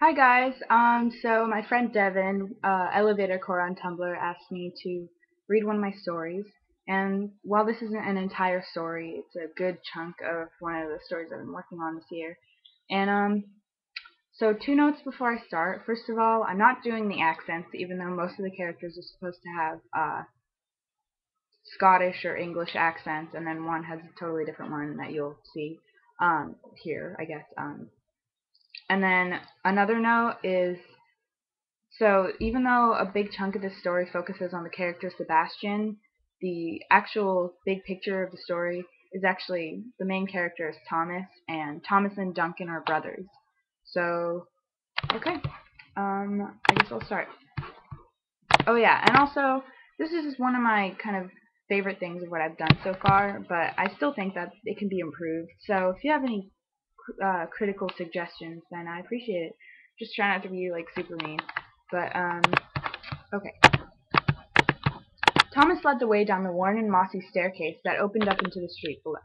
Hi guys. So my friend Devin, Elevator Core on Tumblr, asked me to read one of my stories. And while this isn't an entire story, it's a good chunk of one of the stories I've been working on this year. And so two notes before I start. First of all, I'm not doing the accents, even though most of the characters are supposed to have Scottish or English accents, and then one has a totally different one that you'll see here, I guess. And then another note is, so even though a big chunk of this story focuses on the character Sebastian, the actual big picture of the story is actually the main character is Thomas, and Thomas and Duncan are brothers. So, okay, I guess I'll start. Oh yeah, and also, this is one of my kind of favorite things of what I've done so far, but I still think that it can be improved. So if you have any critical suggestions, then I appreciate it. Just try not to be like super mean. But okay. Thomas led the way down the worn and mossy staircase that opened up into the street below.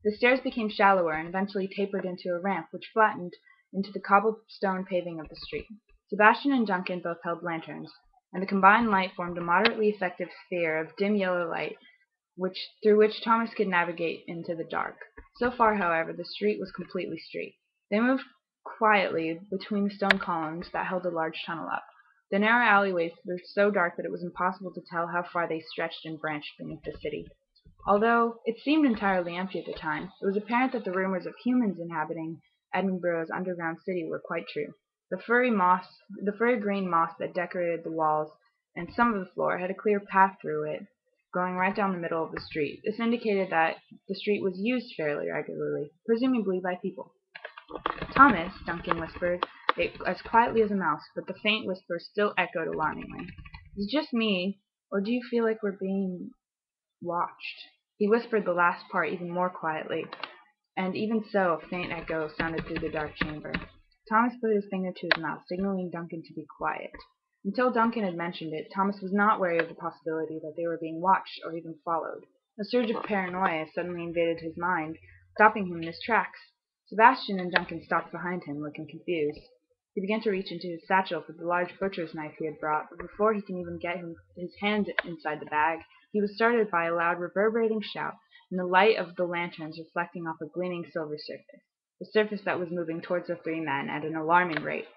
The stairs became shallower and eventually tapered into a ramp which flattened into the cobblestone paving of the street. Sebastian and Duncan both held lanterns, and the combined light formed a moderately effective sphere of dim yellow light through which Thomas could navigate into the dark. So far, however, the street was completely straight. They moved quietly between the stone columns that held a large tunnel up. The narrow alleyways were so dark that it was impossible to tell how far they stretched and branched beneath the city. Although it seemed entirely empty at the time, it was apparent that the rumors of humans inhabiting Edinburgh's underground city were quite true. The furry green moss that decorated the walls and some of the floor had a clear path through it, going right down the middle of the street. This indicated that the street was used fairly regularly, presumably by people. "Thomas," Duncan whispered, as quietly as a mouse, but the faint whisper still echoed alarmingly. "Is it just me, or do you feel like we're being watched?" He whispered the last part even more quietly, and even so a faint echo sounded through the dark chamber. Thomas put his finger to his mouth, signaling Duncan to be quiet. Until Duncan had mentioned it, Thomas was not wary of the possibility that they were being watched or even followed. A surge of paranoia suddenly invaded his mind, stopping him in his tracks. Sebastian and Duncan stopped behind him, looking confused. He began to reach into his satchel for the large butcher's knife he had brought, but before he could even get his hand inside the bag, he was startled by a loud reverberating shout, and the light of the lanterns reflecting off a gleaming silver surface, the surface that was moving towards the three men at an alarming rate.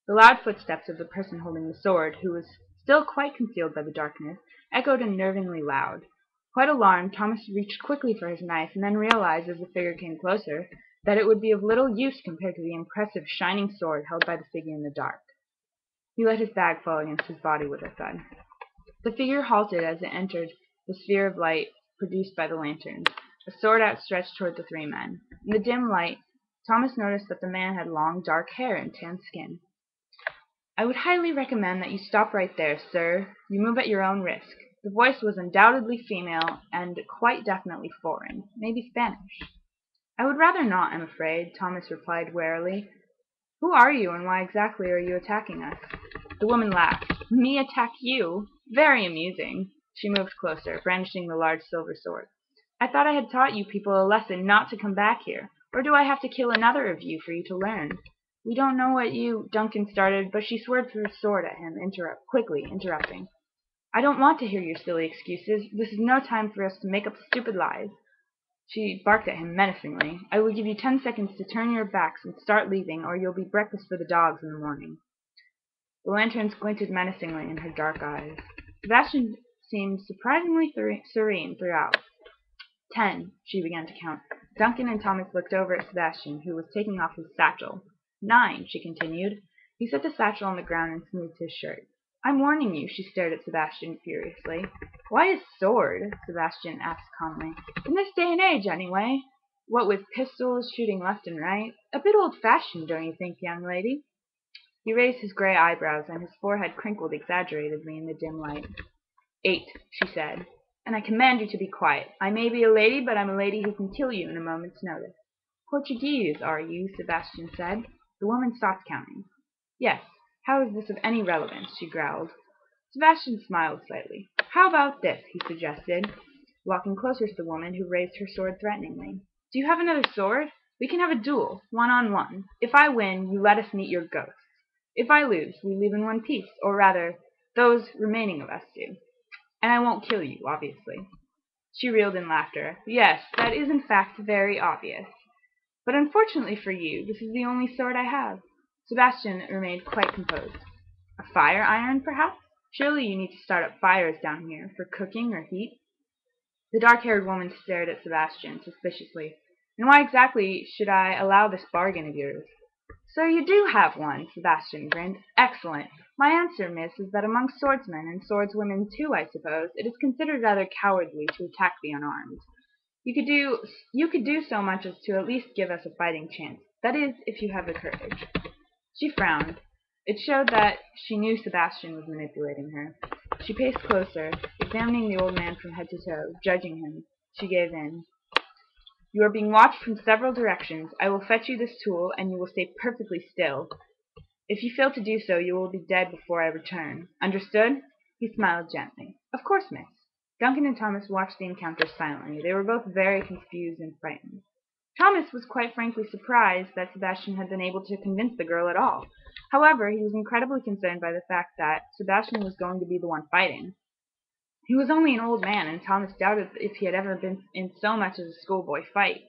The loud footsteps of the person holding the sword, who was still quite concealed by the darkness, echoed unnervingly loud. Quite alarmed, Thomas reached quickly for his knife, and then realized, as the figure came closer, that it would be of little use compared to the impressive shining sword held by the figure in the dark. He let his bag fall against his body with a thud. The figure halted as it entered the sphere of light produced by the lanterns, a sword outstretched toward the three men. In the dim light, Thomas noticed that the man had long, dark hair and tan skin. "I would highly recommend that you stop right there, sir. You move at your own risk." The voice was undoubtedly female and quite definitely foreign, maybe Spanish. "I would rather not, I'm afraid," Thomas replied warily. "Who are you, and why exactly are you attacking us?" The woman laughed. "Me attack you? Very amusing." She moved closer, brandishing the large silver sword. "I thought I had taught you people a lesson not to come back here. Or do I have to kill another of you for you to learn?" "We don't know what you—" Duncan started, but she swerved her sword at him, quickly interrupting. "I don't want to hear your silly excuses. This is no time for us to make up stupid lies." She barked at him menacingly. "I will give you 10 seconds to turn your backs and start leaving, or you'll be breakfast for the dogs in the morning." The lanterns glinted menacingly in her dark eyes. Sebastian seemed surprisingly serene throughout. 10, she began to count. Duncan and Thomas looked over at Sebastian, who was taking off his satchel. 9, she continued. He set the satchel on the ground and smoothed his shirt. "I'm warning you," she stared at Sebastian furiously. "Why a sword?" Sebastian asked calmly. "In this day and age, anyway. What with pistols shooting left and right. A bit old-fashioned, don't you think, young lady?" He raised his gray eyebrows, and his forehead crinkled exaggeratedly in the dim light. 8, she said, "and I command you to be quiet. I may be a lady, but I'm a lady who can kill you in a moment's notice." "Portuguese, are you?" Sebastian said. The woman stopped counting. "Yes. How is this of any relevance?" she growled. Sebastian smiled slightly. "How about this?" he suggested, walking closer to the woman, who raised her sword threateningly. "Do you have another sword? We can have a duel, 1-on-1. If I win, you let us meet your ghosts." If I lose, we leave in one piece, or rather, those remaining of us do. And I won't kill you, obviously." She reeled in laughter. "Yes, that is in fact very obvious. But unfortunately for you, this is the only sword I have." Sebastian remained quite composed. "A fire iron, perhaps? Surely you need to start up fires down here, for cooking or heat?" The dark-haired woman stared at Sebastian suspiciously. "And why exactly should I allow this bargain of yours?" "So you do have one!" Sebastian grinned. "Excellent! My answer, miss, is that among swordsmen, and swordswomen too, I suppose, it is considered rather cowardly to attack the unarmed. You could do so much as to at least give us a fighting chance. That is, if you have the courage." She frowned. It showed that she knew Sebastian was manipulating her. She paced closer, examining the old man from head to toe, judging him. She gave in. "You are being watched from several directions. I will fetch you this tool, and you will stay perfectly still. If you fail to do so, you will be dead before I return. Understood?" He smiled gently. "Of course, miss." Duncan and Thomas watched the encounter silently. They were both very confused and frightened. Thomas was quite frankly surprised that Sebastian had been able to convince the girl at all. However, he was incredibly concerned by the fact that Sebastian was going to be the one fighting. He was only an old man, and Thomas doubted if he had ever been in so much as a schoolboy fight.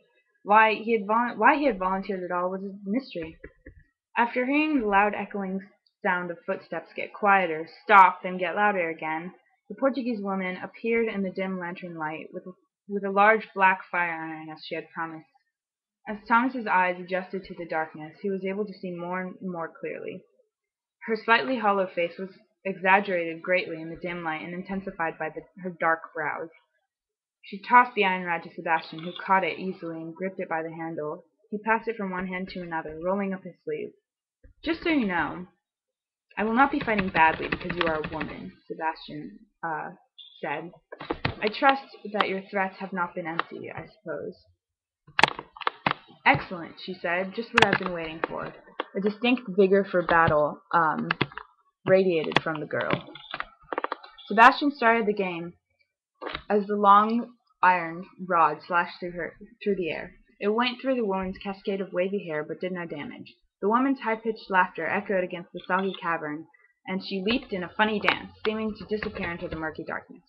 Why he had volunteered at all was a mystery. After hearing the loud echoing sound of footsteps get quieter, stop, then get louder again, the Portuguese woman appeared in the dim lantern light with a large black fire iron as she had promised. As Thomas's eyes adjusted to the darkness, he was able to see more and more clearly. Her slightly hollow face was exaggerated greatly in the dim light and intensified by her dark brows. She tossed the iron rod to Sebastian, who caught it easily and gripped it by the handle. He passed it from one hand to another, rolling up his sleeve. "Just so you know, I will not be fighting badly because you are a woman," Sebastian said. "I trust that your threats have not been empty, I suppose." "Excellent," she said, "just what I've been waiting for." A distinct vigor for battle radiated from the girl. Sebastian started the game as the long iron rod slashed through the air. It went through the woman's cascade of wavy hair, but did no damage. The woman's high-pitched laughter echoed against the soggy cavern, and she leaped in a funny dance, seeming to disappear into the murky darkness.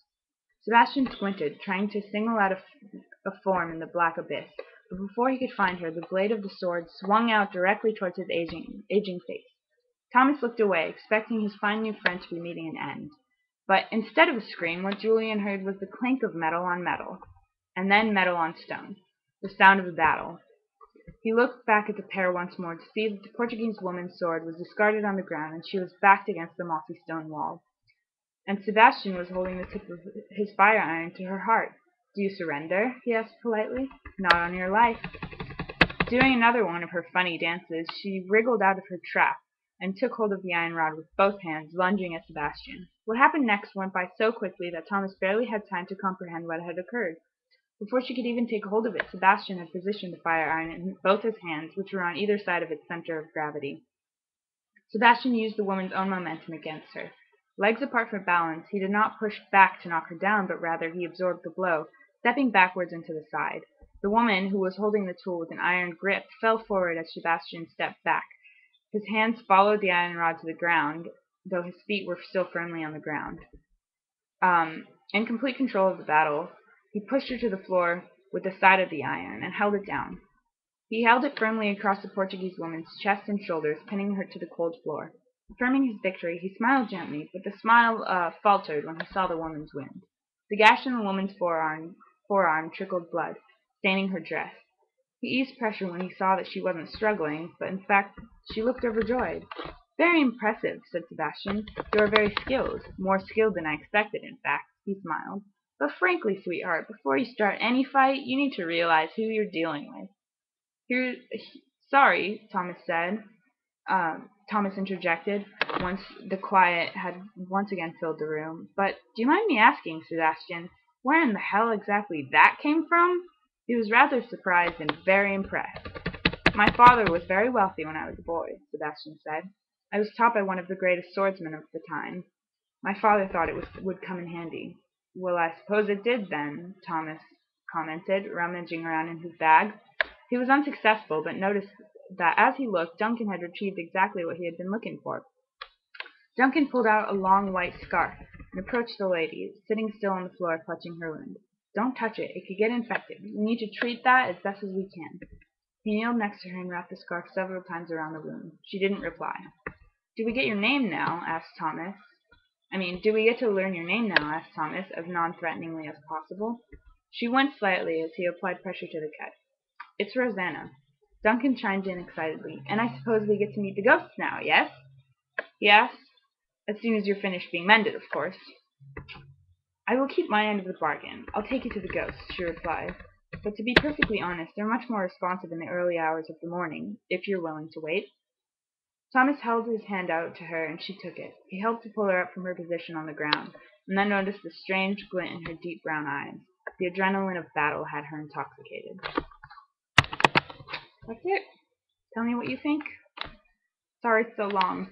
Sebastian squinted, trying to single out a form in the black abyss, but before he could find her, the blade of the sword swung out directly towards his aging face. Thomas looked away, expecting his fine new friend to be meeting an end. But instead of a scream, what Julian heard was the clink of metal on metal, and then metal on stone, the sound of a battle. He looked back at the pair once more to see that the Portuguese woman's sword was discarded on the ground, and she was backed against the mossy stone wall. And Sebastian was holding the tip of his fire iron to her heart. "Do you surrender?" he asked politely. "Not on your life." Doing another one of her funny dances, she wriggled out of her trap and took hold of the iron rod with both hands, lunging at Sebastian. What happened next went by so quickly that Thomas barely had time to comprehend what had occurred. Before she could even take hold of it, Sebastian had positioned the fire iron in both his hands, which were on either side of its center of gravity. Sebastian used the woman's own momentum against her. Legs apart for balance, he did not push back to knock her down, but rather he absorbed the blow, stepping backwards into the side. The woman, who was holding the tool with an iron grip, fell forward as Sebastian stepped back. His hands followed the iron rod to the ground, though his feet were still firmly on the ground. In complete control of the battle, he pushed her to the floor with the side of the iron and held it down. He held it firmly across the Portuguese woman's chest and shoulders, pinning her to the cold floor. Affirming his victory, he smiled gently, but the smile faltered when he saw the woman's wound. The gash in the woman's forearm trickled blood, staining her dress. He eased pressure when he saw that she wasn't struggling, but in fact she looked overjoyed. "Very impressive," said Sebastian. "You are very skilled. More skilled than I expected, in fact," he smiled. "But frankly, sweetheart, before you start any fight, you need to realize who you're dealing with." "Sorry," Thomas interjected, once the quiet had once again filled the room. "But do you mind me asking, Sebastian, where in the hell exactly that came from?" He was rather surprised and very impressed. "My father was very wealthy when I was a boy," Sebastian said. "I was taught by one of the greatest swordsmen of the time. My father thought it would come in handy." "Well, I suppose it did then," Thomas commented, rummaging around in his bag. He was unsuccessful, but that as he looked, Duncan had retrieved exactly what he had been looking for. Duncan pulled out a long white scarf and approached the lady, sitting still on the floor clutching her wound. "Don't touch it. It could get infected. We need to treat that as best as we can." He kneeled next to her and wrapped the scarf several times around the wound. She didn't reply. "Do we get your name now?" asked Thomas. "Do we get to learn your name now?" asked Thomas, as non-threateningly as possible. She winced slightly as he applied pressure to the cut. "It's Rosanna." Duncan chimed in excitedly. "And I suppose we get to meet the ghosts now, yes?" he asked. "As soon as you're finished being mended, of course." "I will keep my end of the bargain. I'll take you to the ghosts," she replied. "But to be perfectly honest, they're much more responsive in the early hours of the morning, if you're willing to wait." Thomas held his hand out to her and she took it. He helped to pull her up from her position on the ground, and then noticed the strange glint in her deep brown eyes. The adrenaline of battle had her intoxicated. That's it. Tell me what you think. Sorry it's so long.